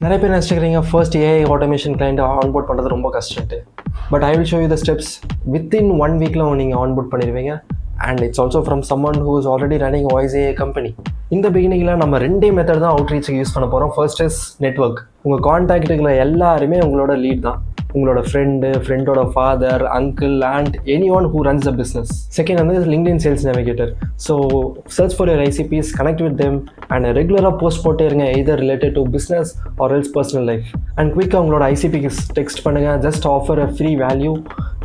நிறைய பேர் நினச்சிக்கிறீங்க ஃபர்ஸ்ட் ஏஐ ஆட்டோமேஷன் கிளைண்ட்டை ஆன்போர்ட் பண்ணுறது ரொம்ப கஷ்டம்ட்டு. But I will show you the steps. Within 1 வீக்கில் நீங்கள் ஆன்போர்ட் பண்ணிடுவீங்க. And it's also from someone who is already running voice AI company. இந்த பிகினிங்கில் நம்ம 2 மெத்தட் தான் அவுட்ரீச்சுக்கு யூஸ் பண்ண போகிறோம். First is network. உங்கள் கான்டாக்டுகளை எல்லாருமே உங்களோட லீட் தான். உங்களோட ஃப்ரெண்டோட father, uncle, and anyone who runs the business. Second வந்து LinkedIn Sales Navigator. So search for your ICPs, connect with them and ரெகுலராக போஸ்ட் போட்டே இருங்க, either related to business or else personal life. And குயிக்காக உங்களோட ஐசிபிக்கு text பண்ணுங்கள், just offer a free value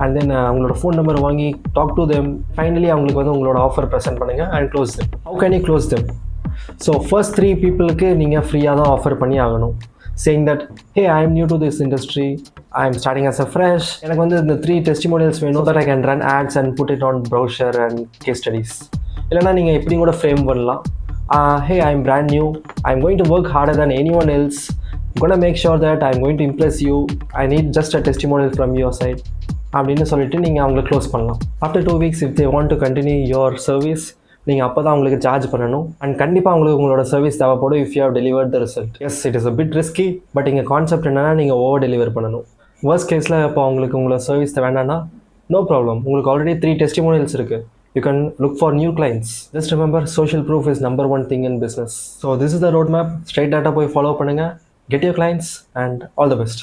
and then அவங்களோட phone number வாங்கி talk to them. Finally அவங்களுக்கு வந்து உங்களோட ஆஃபர் ப்ரெசென்ட் பண்ணுங்கள் and close them. How can you close them? So first 3 பீப்புளுக்கு நீங்கள் ஃப்ரீயாக தான் ஆஃபர் பண்ணி ஆகணும். saying that, hey, I am new to this industry, I am starting as a fresh, எனக்கு வந்து இந்த 3 testimonials வேணும் that I can run ads and put it on brochure and case studies. இல்லைனா நீங்கள் எப்படி கூட ஃப்ரேம் பண்ணலாம். Hey, I am brand new, I am going to work harder than anyone else, I'm going to make sure that I am going to impress you, I need just a testimonial from your side அப்படின்னு சொல்லிட்டு நீங்கள் அவங்களை close பண்ணலாம். After 2 weeks if they want to continue your service, நீங்கள் அப்போ தான் அவங்களுக்கு charge பண்ணணும். அண்ட் கண்டிப்பாக உங்களுக்கு உங்களோட சர்வீஸ் தேவைப்படும் if you have delivered the result. Yes, it is a bit risky, but இங்கே கான்செப்ட் என்னன்னா நீங்கள் ஓவர் டெலிவர் பண்ணணும். வர்ஸ்ட் கேஸில் இப்போ அவங்களுக்கு உங்களோட சர்வீஸ் வேண்டாம்னா நோ ப்ராப்ளம், உங்களுக்கு ஆல்ரெடி 3 டெஸ்டிமோனியல்ஸ் இருக்குது. You can look for new clients. Just remember, social proof is number 1 thing in business. So this is the roadmap. Straight data போய் ஃபாலோ பண்ணுங்கள், get your clients and all the best.